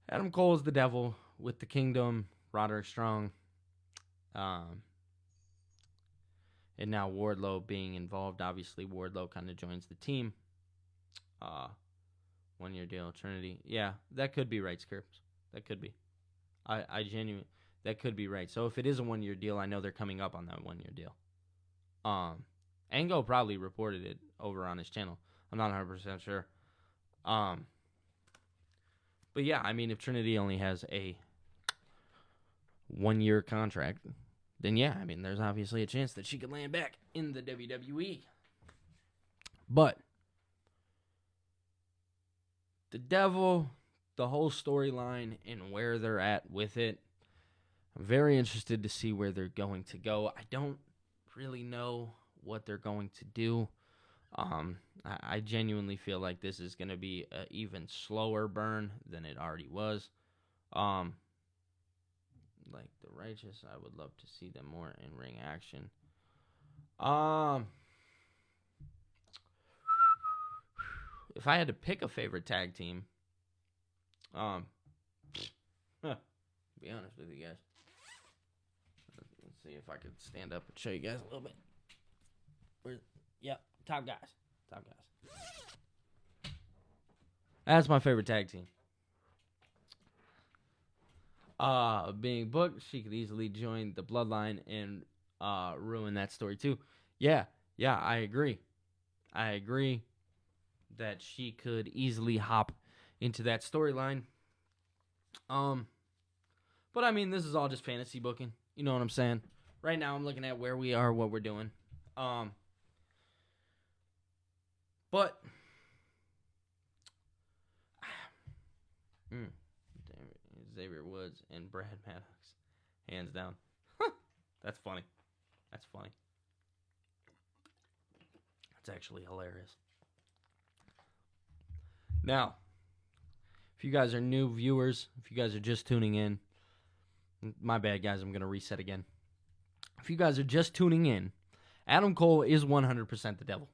Adam Cole is the devil with the Kingdom, Roderick Strong, and now Wardlow being involved. Obviously, Wardlow kind of joins the team. 1 year deal, Trinity. Yeah, that could be right, Skirps. That could be. I genuinely, that could be right. So if it is a 1 year deal, I know they're coming up on that 1 year deal. Ango probably reported it over on his channel. I'm not 100% sure. But yeah, I mean, if Trinity only has a 1 year contract, then yeah, I mean, there's obviously a chance that she could land back in the WWE. But the devil, the whole storyline, and where they're at with it, I'm very interested to see where they're going to go. I don't really know what they're going to do. I genuinely feel like this is going to be an even slower burn than it already was. Like the Righteous, I would love to see them more in ring action. If I had to pick a favorite tag team, to be honest with you guys, let's see if I could stand up and show you guys a little bit. Top guys. That's my favorite tag team. Being booked, she could easily join the Bloodline and ruin that story too. Yeah, I agree that she could easily hop into that storyline. But I mean, this is all just fantasy booking. You know what I'm saying? Right now, I'm looking at where we are, what we're doing. But Xavier Woods and Brad Maddox, hands down. That's funny. That's funny. That's actually hilarious. Now, if you guys are new viewers, if you guys are just tuning in, my bad, guys, I'm going to reset again. If you guys are just tuning in, Adam Cole is 100% the devil.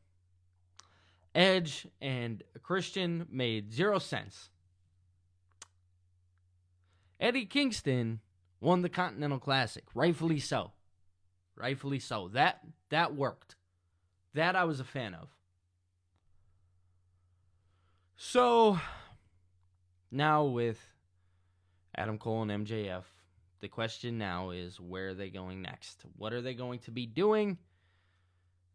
Edge and Christian made 0 cents. Eddie Kingston won the Continental Classic, rightfully so. Rightfully so. That worked. That I was a fan of. So, now with Adam Cole and MJF, the question now is, where are they going next? What are they going to be doing?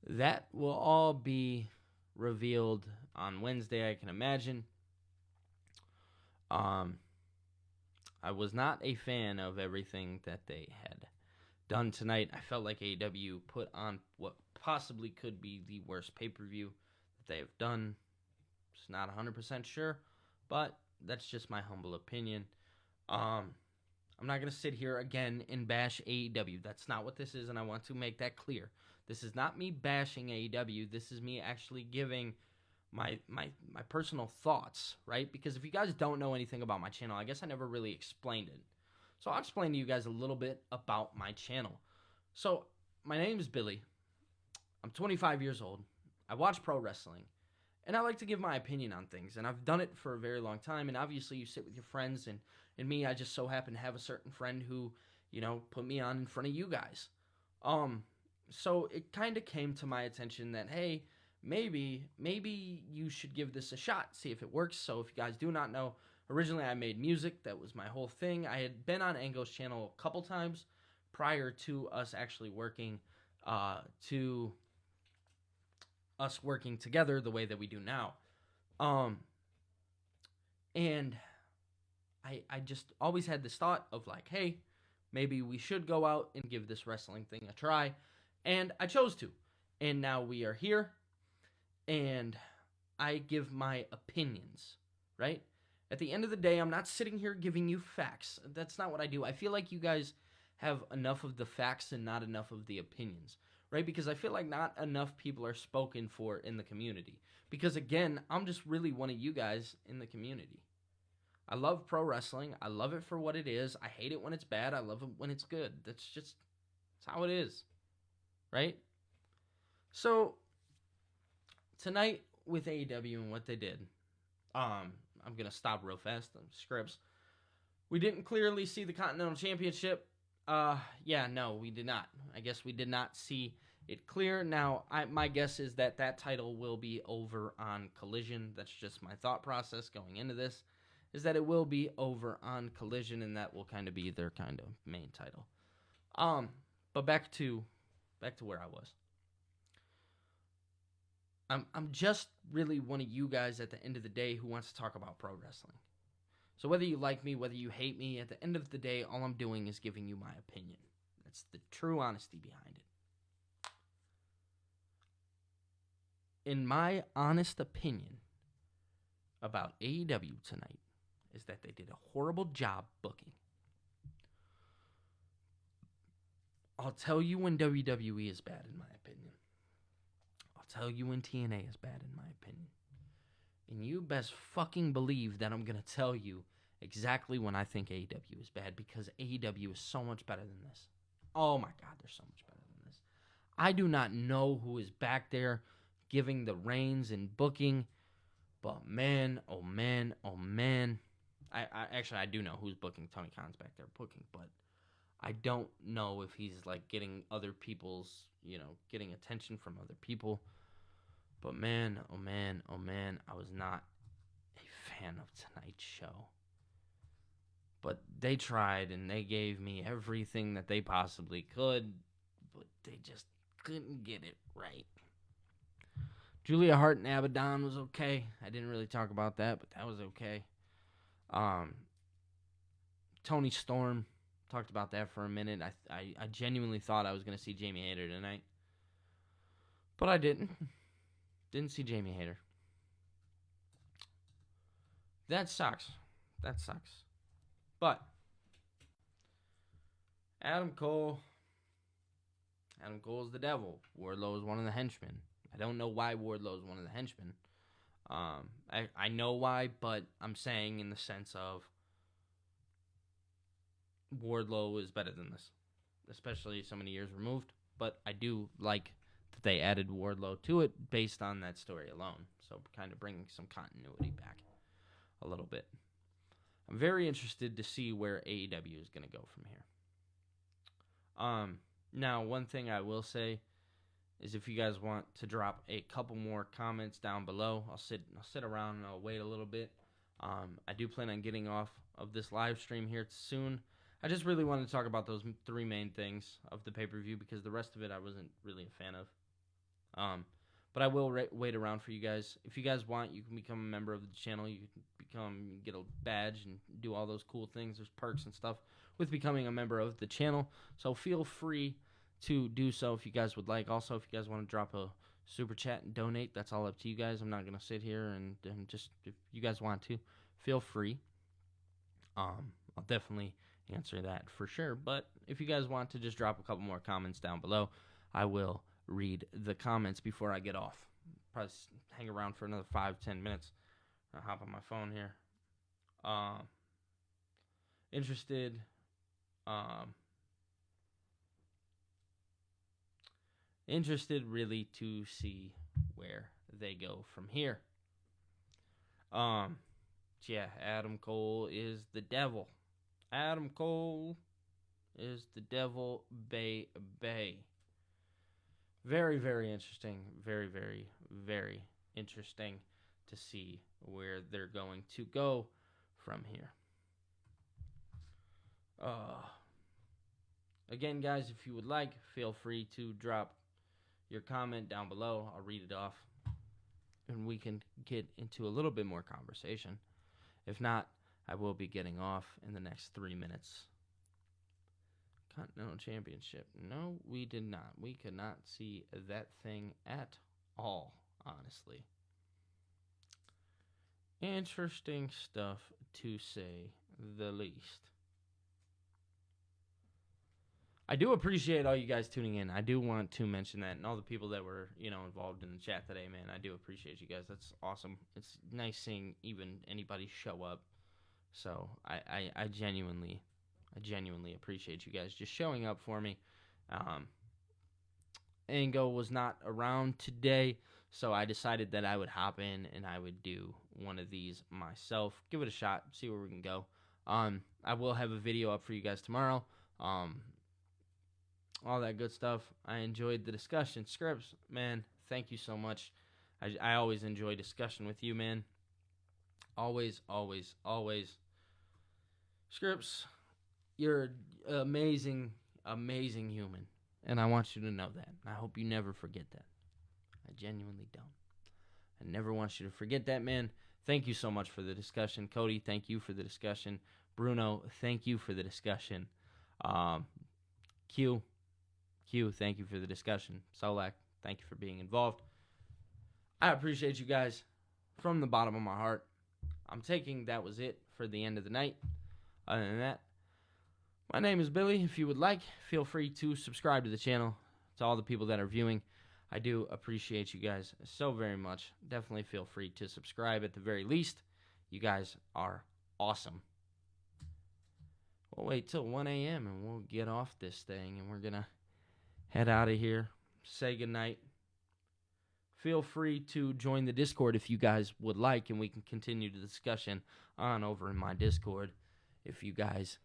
That will all be revealed on Wednesday, I can imagine. I was not a fan of everything that they had done tonight. I felt like AEW put on what possibly could be the worst pay-per-view that they have done. Just not 100% sure, but that's just my humble opinion. I'm not going to sit here again and bash AEW. That's not what this is, and I want to make that clear. This is not me bashing AEW. This is me actually giving my personal thoughts, right? Because if you guys don't know anything about my channel, I guess I never really explained it. So I'll explain to you guys a little bit about my channel. So my name is Billy. I'm 25 years old. I watch pro wrestling. And I like to give my opinion on things. And I've done it for a very long time. And obviously you sit with your friends. And me, I just so happen to have a certain friend who, put me on in front of you guys. So it kind of came to my attention that, hey, maybe you should give this a shot, see if it works. So if you guys do not know, originally I made music. That was my whole thing. I had been on Ango's channel a couple times prior to us actually working together the way that we do now. And I just always had this thought of like, hey, maybe we should go out and give this wrestling thing a try. And I chose to. And now we are here. And I give my opinions, right? At the end of the day, I'm not sitting here giving you facts. That's not what I do. I feel like you guys have enough of the facts and not enough of the opinions, right? Because I feel like not enough people are spoken for in the community. Because again, I'm just really one of you guys in the community. I love pro wrestling. I love it for what it is. I hate it when it's bad. I love it when it's good. That's how it is, right? So tonight with AEW and what they did, I'm going to stop real fast on scripts. We didn't clearly see the Continental Championship. No, we did not. I guess we did not see it clear. Now, my guess is that title will be over on Collision. That's just my thought process going into this, is that it will be over on Collision, and that will kind of be their kind of main title. But back to where I was. I'm just really one of you guys at the end of the day who wants to talk about pro wrestling. So whether you like me, whether you hate me, at the end of the day, all I'm doing is giving you my opinion. That's the true honesty behind it. In my honest opinion about AEW tonight is that they did a horrible job booking. I'll tell you when WWE is bad, in my opinion. I'll tell you when TNA is bad, in my opinion. And you best fucking believe that I'm going to tell you exactly when I think AEW is bad, because AEW is so much better than this. Oh my God, they're so much better than this. I do not know who is back there giving the reins and booking, but man, oh man, oh man. I do know who's booking. Tony Khan's back there booking, but I don't know if he's like getting other people's, getting attention from other people. But man, oh man, oh man, I was not a fan of tonight's show. But they tried and they gave me everything that they possibly could, but they just couldn't get it right. Julia Hart and Abaddon was okay. I didn't really talk about that, but that was okay. Tony Storm, talked about that for a minute. I genuinely thought I was going to see Jamie Hayter tonight, but I didn't. Didn't see Jamie Hayter. that sucks. That sucks. But Adam Cole is the devil. Wardlow is one of the henchmen. I don't know why Wardlow is one of the henchmen. I know why, but I'm saying in the sense of Wardlow is better than this, especially so many years removed. But I do like that they added Wardlow to it based on that story alone. So kind of bringing some continuity back a little bit. I'm very interested to see where AEW is going to go from here. Now, one thing I will say is if you guys want to drop a couple more comments down below, I'll sit around and I'll wait a little bit. I do plan on getting off of this live stream here soon. I just really wanted to talk about those three main things of the pay-per-view because the rest of it I wasn't really a fan of. But I will wait around for you guys. If you guys want, you can become a member of the channel. You can get a badge and do all those cool things. There's perks and stuff with becoming a member of the channel. So feel free to do so if you guys would like. Also, if you guys want to drop a super chat and donate, that's all up to you guys. I'm not going to sit here and just, if you guys want to, feel free. I'll definitely answer that for sure. But if you guys want to just drop a couple more comments down below, I will read the comments before I get off. Probably hang around for another 5-10 minutes. I'll hop on my phone here. Interested really to see where they go from here. Yeah, Adam Cole is the devil. Adam Cole is the devil, bay. Very, very interesting. Very, very, very interesting to see where they're going to go from here. Again, guys, if you would like, feel free to drop your comment down below. I'll read it off, and we can get into a little bit more conversation. If not, I will be getting off in the next 3 minutes. Continental Championship. No, we did not. We could not see that thing at all, honestly. Interesting stuff, to say the least. I do appreciate all you guys tuning in. I do want to mention that, and all the people that were, involved in the chat today, man. I do appreciate you guys. That's awesome. It's nice seeing even anybody show up. So I genuinely appreciate you guys just showing up for me. Ango was not around today, so I decided that I would hop in and I would do one of these myself. Give it a shot, see where we can go. I will have a video up for you guys tomorrow. All that good stuff. I enjoyed the discussion. Scripps, man, thank you so much. I always enjoy discussion with you, man. Always. Scripps, you're an amazing human, and I want you to know that. I hope you never forget that. I genuinely don't. I never want you to forget that, man. Thank you so much for the discussion. Cody, thank you for the discussion. Bruno, thank you for the discussion. Q, thank you for the discussion. Solak, thank you for being involved. I appreciate you guys from the bottom of my heart. I'm taking that was it for the end of the night. Other than that, my name is Billy. If you would like, feel free to subscribe to the channel. To all the people that are viewing, I do appreciate you guys so very much. Definitely feel free to subscribe at the very least. You guys are awesome. We'll wait till 1 a.m. and we'll get off this thing, and we're going to head out of here, say goodnight. Feel free to join the Discord if you guys would like, and we can continue the discussion on over in my Discord. If you guys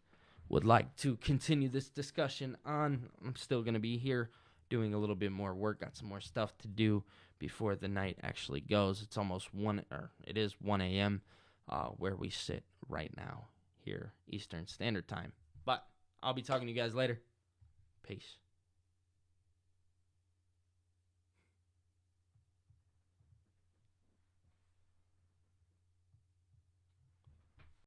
would like to continue this discussion on, I'm still going to be here doing a little bit more work. Got some more stuff to do before the night actually goes. It's almost 1 a.m. Where we sit right now here, Eastern Standard Time. But I'll be talking to you guys later. Peace.